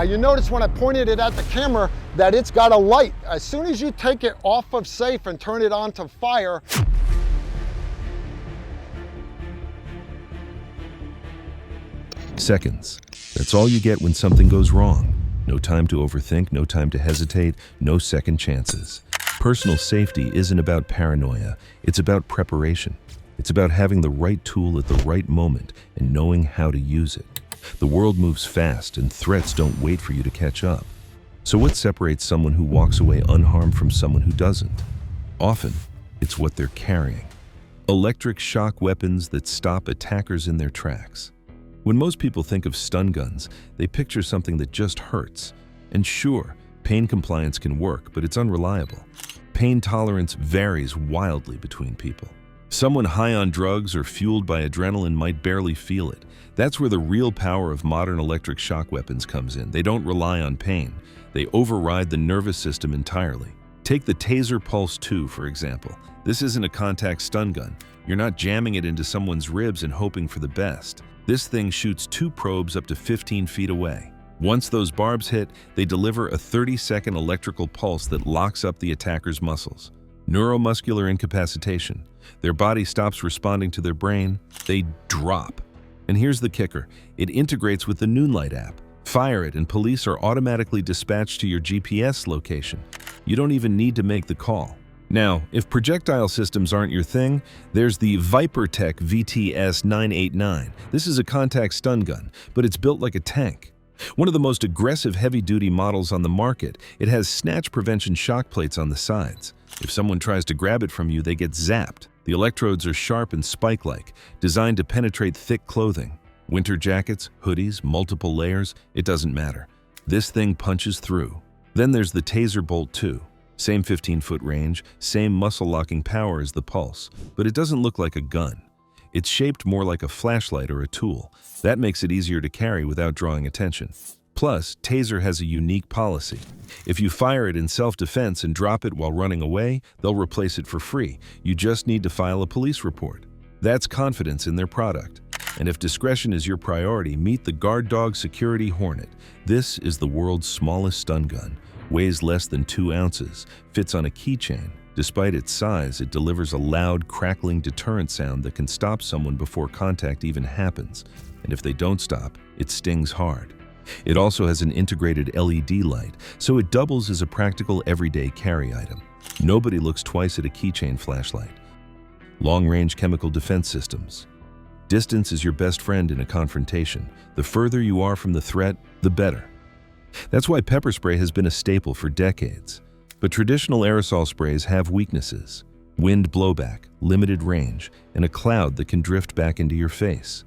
You notice when I pointed it at the camera that it's got a light. As soon as you take it off of safe and turn it on to fire, seconds. That's all you get when something goes wrong. No time to overthink, no time to hesitate, no second chances. Personal safety isn't about paranoia, it's about preparation. It's about having the right tool at the right moment and knowing how to use it. The world moves fast and threats don't wait for you to catch up. So what separates someone who walks away unharmed from someone who doesn't? Often, it's what they're carrying. Electric shock weapons that stop attackers in their tracks. When most people think of stun guns, they picture something that just hurts. And sure, pain compliance can work, but it's unreliable. Pain tolerance varies wildly between people. Someone high on drugs or fueled by adrenaline might barely feel it. That's where the real power of modern electric shock weapons comes in. They don't rely on pain. They override the nervous system entirely. Take the Taser Pulse 2, for example. This isn't a contact stun gun. You're not jamming it into someone's ribs and hoping for the best. This thing shoots 2 probes up to 15 feet away. Once those barbs hit, they deliver a 30-second electrical pulse that locks up the attacker's muscles. Neuromuscular incapacitation. Their body stops responding to their brain. They drop. And here's the kicker. It integrates with the Noonlight app. Fire it and police are automatically dispatched to your GPS location. You don't even need to make the call. Now, if projectile systems aren't your thing, there's the ViperTech VTS 989. This is a contact stun gun, but it's built like a tank. One of the most aggressive heavy-duty models on the market, it has snatch prevention shock plates on the sides. If someone tries to grab it from you, they get zapped. The electrodes are sharp and spike-like, designed to penetrate thick clothing. Winter jackets, hoodies, multiple layers, it doesn't matter. This thing punches through. Then there's the Taser Bolt 2. Same 15-foot range, same muscle-locking power as the Pulse, but it doesn't look like a gun. It's shaped more like a flashlight or a tool. That makes it easier to carry without drawing attention. Plus, Taser has a unique policy. If you fire it in self-defense and drop it while running away, they'll replace it for free. You just need to file a police report. That's confidence in their product. And if discretion is your priority, meet the Guard Dog Security Hornet. This is the world's smallest stun gun. Weighs less than 2 ounces, fits on a keychain. Despite its size, it delivers a loud, crackling deterrent sound that can stop someone before contact even happens. And if they don't stop, it stings hard. It also has an integrated LED light, so it doubles as a practical everyday carry item. Nobody looks twice at a keychain flashlight. Long-range chemical defense systems. Distance is your best friend in a confrontation. The further you are from the threat, the better. That's why pepper spray has been a staple for decades. But traditional aerosol sprays have weaknesses. Wind blowback, limited range, and a cloud that can drift back into your face.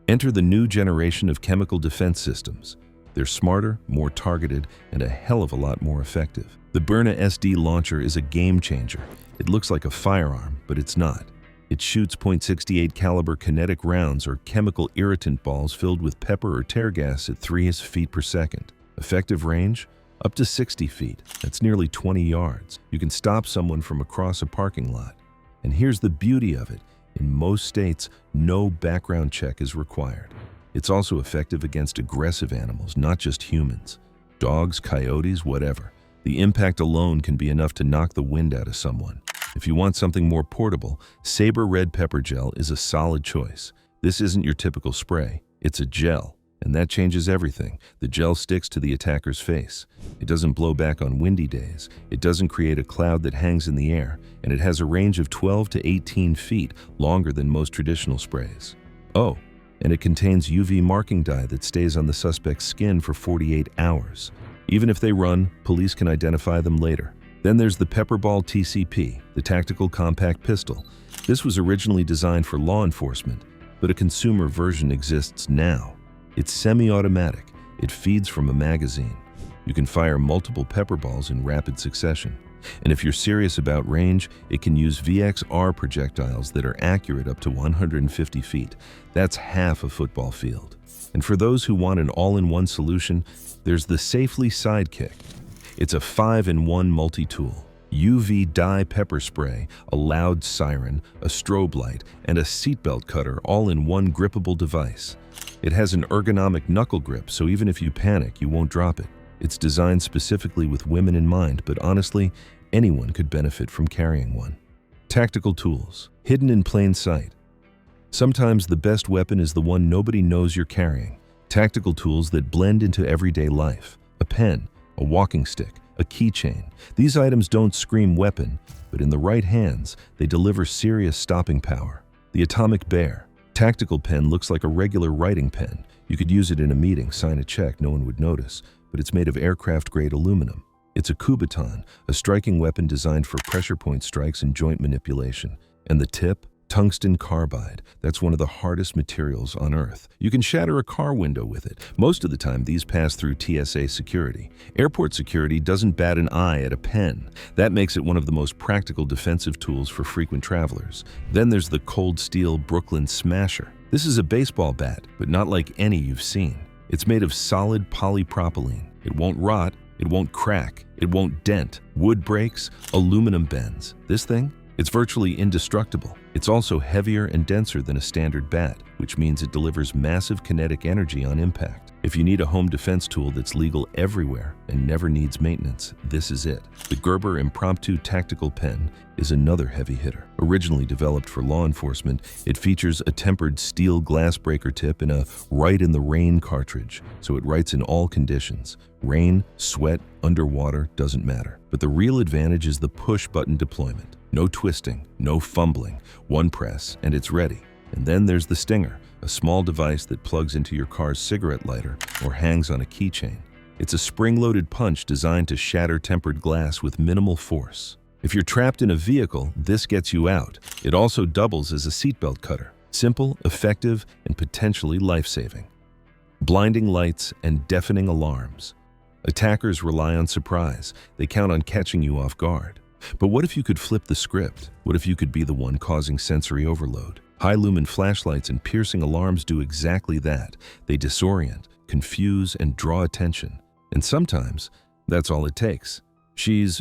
Enter the new generation of chemical defense systems. They're smarter, more targeted, and a hell of a lot more effective. The Byrna SD launcher is a game changer. It looks like a firearm, but it's not. It shoots .68 caliber kinetic rounds or chemical irritant balls filled with pepper or tear gas at 3 feet per second. Effective range? Up to 60 feet. That's nearly 20 yards. You can stop someone from across a parking lot. And here's the beauty of it. In most states, no background check is required. It's also effective against aggressive animals, not just humans. Dogs, coyotes, whatever. The impact alone can be enough to knock the wind out of someone. If you want something more portable, Sabre Red Pepper Gel is a solid choice. This isn't your typical spray. It's a gel. And that changes everything. The gel sticks to the attacker's face. It doesn't blow back on windy days. It doesn't create a cloud that hangs in the air. And it has a range of 12 to 18 feet, longer than most traditional sprays. Oh, and it contains UV marking dye that stays on the suspect's skin for 48 hours. Even if they run, police can identify them later. Then there's the Pepperball TCP, the Tactical Compact Pistol. This was originally designed for law enforcement, but a consumer version exists now. It's semi-automatic. It feeds from a magazine. You can fire multiple pepper balls in rapid succession. And if you're serious about range, it can use VXR projectiles that are accurate up to 150 feet. That's half a football field. And for those who want an all-in-one solution, there's the Safely Sidekick. It's a 5-in-1 multi-tool. UV dye pepper spray, a loud siren, a strobe light, and a seatbelt cutter all in one grippable device. It has an ergonomic knuckle grip, so even if you panic, you won't drop it. It's designed specifically with women in mind, but honestly, anyone could benefit from carrying one. Tactical tools, hidden in plain sight. Sometimes the best weapon is the one nobody knows you're carrying. Tactical tools that blend into everyday life. A pen, a walking stick, a keychain. These items don't scream weapon, but in the right hands, they deliver serious stopping power. The Atomic Bear. Tactical pen looks like a regular writing pen. You could use it in a meeting, sign a check, no one would notice, but it's made of aircraft-grade aluminum. It's a kubaton, a striking weapon designed for pressure point strikes and joint manipulation. And the tip? Tungsten carbide. That's one of the hardest materials on Earth. You can shatter a car window with it. Most of the time, these pass through TSA security. Airport security doesn't bat an eye at a pen. That makes it one of the most practical defensive tools for frequent travelers. Then there's the Cold Steel Brooklyn Smasher. This is a baseball bat, but not like any you've seen. It's made of solid polypropylene. It won't rot, it won't crack, it won't dent. Wood breaks, aluminum bends. This thing? It's virtually indestructible. It's also heavier and denser than a standard bat, which means it delivers massive kinetic energy on impact. If you need a home defense tool that's legal everywhere and never needs maintenance, this is it. The Gerber Impromptu Tactical Pen is another heavy hitter. Originally developed for law enforcement, it features a tempered steel glass breaker tip and a Write in the Rain cartridge, so it writes in all conditions. Rain, sweat, underwater, doesn't matter. But the real advantage is the push-button deployment. No twisting, no fumbling, one press, and it's ready. And then there's the Stinger, a small device that plugs into your car's cigarette lighter or hangs on a keychain. It's a spring-loaded punch designed to shatter tempered glass with minimal force. If you're trapped in a vehicle, this gets you out. It also doubles as a seatbelt cutter. Simple, effective, and potentially life-saving. Blinding lights and deafening alarms. Attackers rely on surprise. They count on catching you off guard. But what if you could flip the script? What if you could be the one causing sensory overload? High-lumen flashlights and piercing alarms do exactly that. They disorient, confuse, and draw attention. And sometimes, that's all it takes.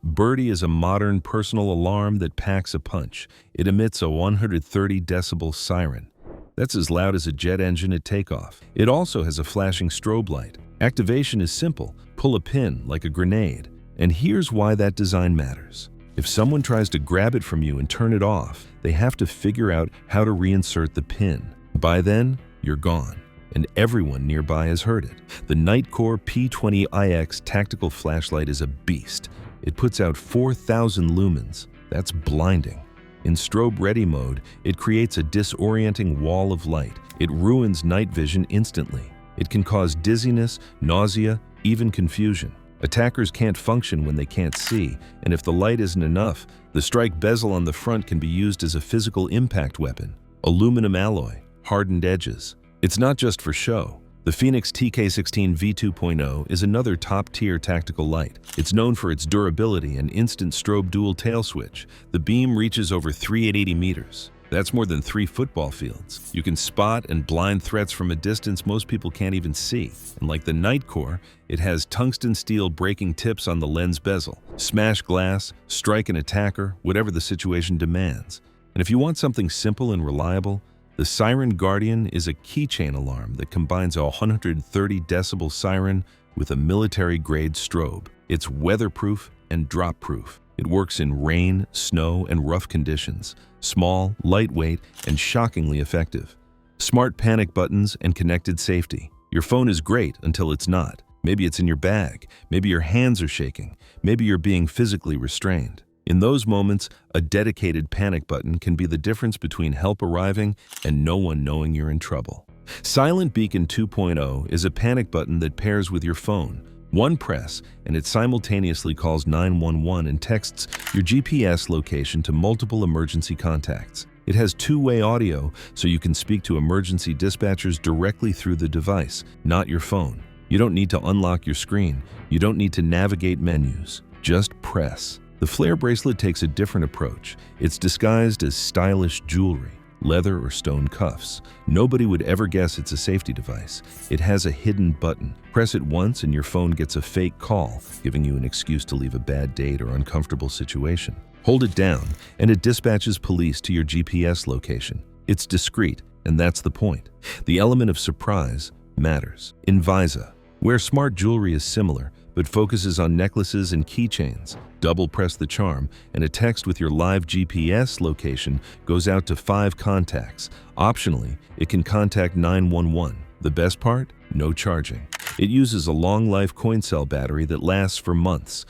Birdie is a modern personal alarm that packs a punch. It emits a 130 decibel siren. That's as loud as a jet engine at takeoff. It also has a flashing strobe light. Activation is simple. Pull a pin like a grenade. And here's why that design matters. If someone tries to grab it from you and turn it off, they have to figure out how to reinsert the pin. By then, you're gone, and everyone nearby has heard it. The Nightcore P20iX tactical flashlight is a beast. It puts out 4,000 lumens. That's blinding. In strobe-ready mode, it creates a disorienting wall of light. It ruins night vision instantly. It can cause dizziness, nausea, even confusion. Attackers can't function when they can't see, and if the light isn't enough, the strike bezel on the front can be used as a physical impact weapon. Aluminum alloy, hardened edges. It's not just for show. The Phoenix TK16 V2.0 is another top-tier tactical light. It's known for its durability and instant strobe dual tail switch. The beam reaches over 380 meters. That's more than 3 football fields. You can spot and blind threats from a distance most people can't even see. And like the Nightcore, it has tungsten steel breaking tips on the lens bezel. Smash glass, strike an attacker, whatever the situation demands. And if you want something simple and reliable, the Siren Guardian is a keychain alarm that combines a 130 decibel siren with a military-grade strobe. It's weatherproof and drop-proof. It works in rain, snow, and rough conditions. Small, lightweight, and shockingly effective. Smart panic buttons and connected safety. Your phone is great until it's not. Maybe it's in your bag. Maybe your hands are shaking. Maybe you're being physically restrained. In those moments, a dedicated panic button can be the difference between help arriving and no one knowing you're in trouble. Silent Beacon 2.0 is a panic button that pairs with your phone. One press, and it simultaneously calls 911 and texts your GPS location to multiple emergency contacts. It has two-way audio, so you can speak to emergency dispatchers directly through the device, not your phone. You don't need to unlock your screen. You don't need to navigate menus. Just press. The Flare bracelet takes a different approach. It's disguised as stylish jewelry. leather or stone cuffs. Nobody would ever guess it's a safety device. It has a hidden button. Press it once and your phone gets a fake call, giving you an excuse to leave a bad date or uncomfortable situation. Hold it down and it dispatches police to your GPS location. It's discreet, and that's the point. The element of surprise matters. Invisa, where smart jewelry is similar, but focuses on necklaces and keychains. Double press the charm, and a text with your live GPS location goes out to 5 contacts. Optionally, it can contact 911. The best part? No charging. It uses a long-life coin cell battery that lasts for months.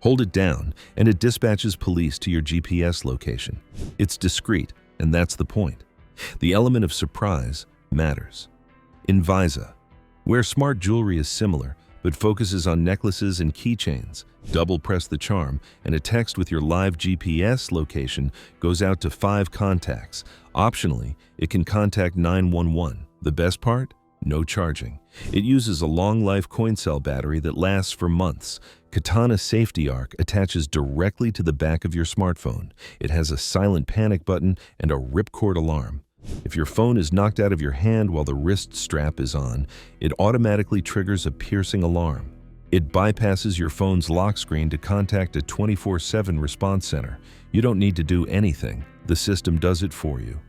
Hold it down, and it dispatches police to your GPS location. It's discreet, and that's the point. The element of surprise matters. Invisa, where smart jewelry is similar, but focuses on necklaces and keychains. Double press the charm, and a text with your live GPS location goes out to 5 contacts. Optionally, it can contact 911. The best part? No charging. It uses a long-life coin cell battery that lasts for months. Katana Safety Arc attaches directly to the back of your smartphone. It has a silent panic button and a ripcord alarm. If your phone is knocked out of your hand while the wrist strap is on, it automatically triggers a piercing alarm. It bypasses your phone's lock screen to contact a 24/7 response center. You don't need to do anything. The system does it for you.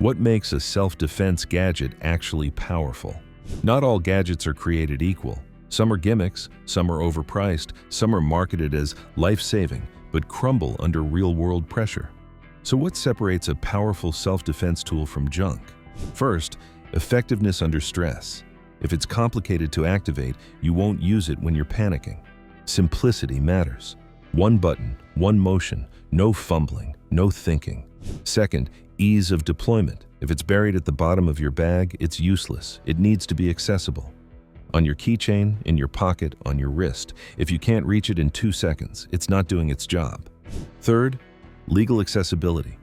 What makes a self-defense gadget actually powerful? Not all gadgets are created equal. Some are gimmicks, some are overpriced, some are marketed as life-saving, but crumble under real-world pressure. So what separates a powerful self-defense tool from junk? First, effectiveness under stress. If it's complicated to activate, you won't use it when you're panicking. Simplicity matters. One button, one motion, no fumbling, no thinking. Second, ease of deployment. If it's buried at the bottom of your bag, it's useless. It needs to be accessible. On your keychain, in your pocket, on your wrist. If you can't reach it in 2 seconds, it's not doing its job. Third, legal accessibility.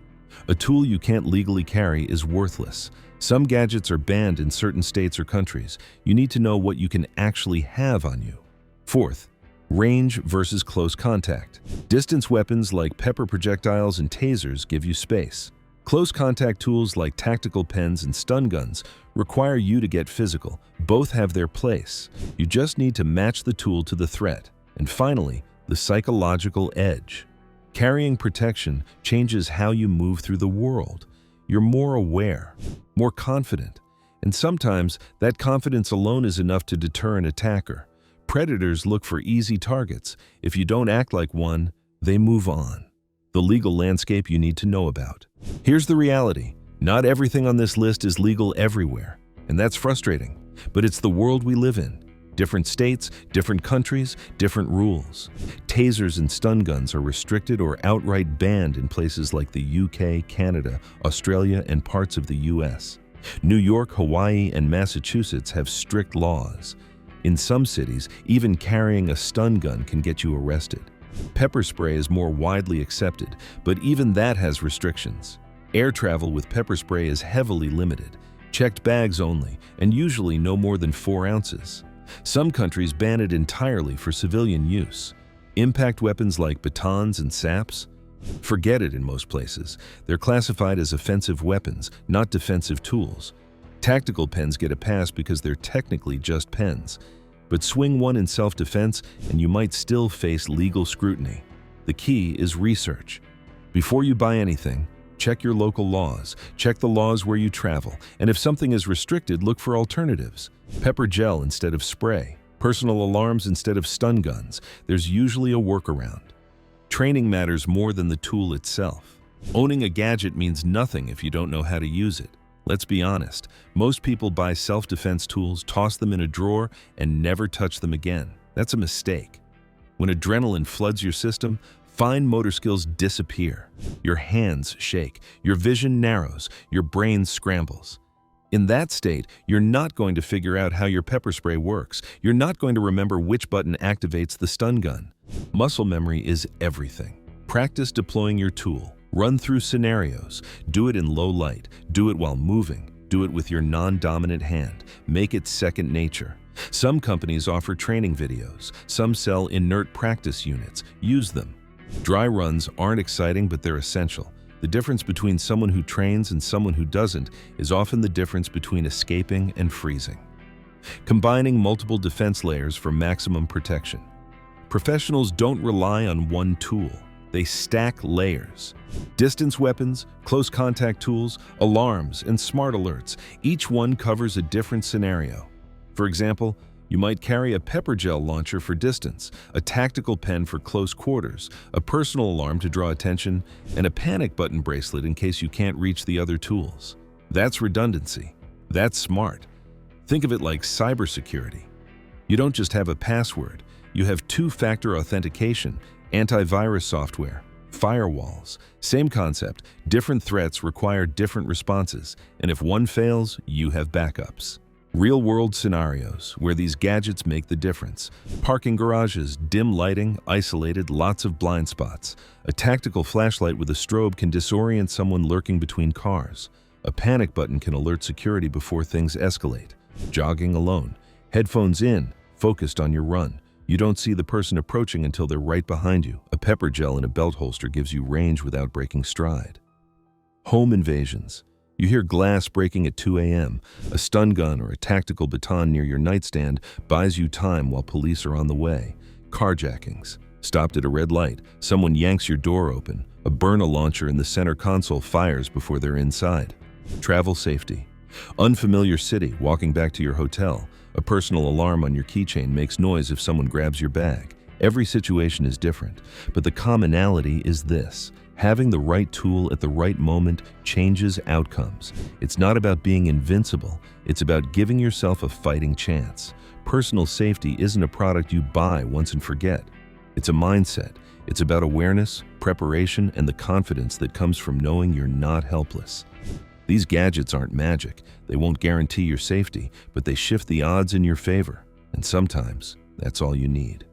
A tool you can't legally carry is worthless. Some gadgets are banned in certain states or countries. You need to know what you can actually have on you. Fourth, range versus close contact. Distance weapons like pepper projectiles and tasers give you space. Close contact tools like tactical pens and stun guns require you to get physical. Both have their place. You just need to match the tool to the threat. And finally, the psychological edge. Carrying protection changes how you move through the world. You're more aware, more confident, and sometimes that confidence alone is enough to deter an attacker. Predators look for easy targets. If you don't act like one, they move on. The legal landscape you need to know about. Here's the reality. Not everything on this list is legal everywhere, and that's frustrating, but it's the world we live in. Different states, different countries, different rules. Tasers and stun guns are restricted or outright banned in places like the UK, Canada, Australia, and parts of the US. New York, Hawaii, and Massachusetts have strict laws. In some cities, even carrying a stun gun can get you arrested. Pepper spray is more widely accepted, but even that has restrictions. Air travel with pepper spray is heavily limited, checked bags only, and usually no more than 4 ounces. Some countries ban it entirely for civilian use. Impact weapons like batons and saps? Forget it in most places. They're classified as offensive weapons, not defensive tools. Tactical pens get a pass because they're technically just pens. But swing one in self-defense and you might still face legal scrutiny. The key is research. Before you buy anything, check your local laws, check the laws where you travel, and if something is restricted, look for alternatives. Pepper gel instead of spray, personal alarms instead of stun guns. There's usually a workaround. Training matters more than the tool itself. Owning a gadget means nothing if you don't know how to use it. Let's be honest, most people buy self-defense tools, toss them in a drawer, and never touch them again. That's a mistake. When adrenaline floods your system, fine motor skills disappear. Your hands shake, your vision narrows, your brain scrambles. In that state, you're not going to figure out how your pepper spray works. You're not going to remember which button activates the stun gun. Muscle memory is everything. Practice deploying your tool. Run through scenarios. Do it in low light. Do it while moving. Do it with your non-dominant hand. Make it second nature. Some companies offer training videos. Some sell inert practice units. Use them. Dry runs aren't exciting, but they're essential. The difference between someone who trains and someone who doesn't is often the difference between escaping and freezing. Combining multiple defense layers for maximum protection. Professionals don't rely on one tool. They stack layers. Distance weapons, close contact tools, alarms, and smart alerts. Each one covers a different scenario. For example, you might carry a pepper gel launcher for distance, a tactical pen for close quarters, a personal alarm to draw attention, and a panic button bracelet in case you can't reach the other tools. That's redundancy. That's smart. Think of it like cybersecurity. You don't just have a password, you have two-factor authentication, antivirus software, firewalls. Same concept, different threats require different responses, and if one fails, you have backups. Real-world scenarios where these gadgets make the difference. Parking garages, dim lighting, isolated, lots of blind spots. A tactical flashlight with a strobe can disorient someone lurking between cars. A panic button can alert security before things escalate. Jogging alone. Headphones in, focused on your run. You don't see the person approaching until they're right behind you. A pepper gel in a belt holster gives you range without breaking stride. Home invasions. You hear glass breaking at 2 a.m. A stun gun or a tactical baton near your nightstand buys you time while police are on the way. Carjackings. Stopped at a red light. Someone yanks your door open. A burner launcher in the center console fires before they're inside. Travel safety. Unfamiliar city, walking back to your hotel. A personal alarm on your keychain makes noise if someone grabs your bag. Every situation is different, but the commonality is this. Having the right tool at the right moment changes outcomes. It's not about being invincible, it's about giving yourself a fighting chance. Personal safety isn't a product you buy once and forget. It's a mindset. It's about awareness, preparation, and the confidence that comes from knowing you're not helpless. These gadgets aren't magic. They won't guarantee your safety, but they shift the odds in your favor. And sometimes, that's all you need.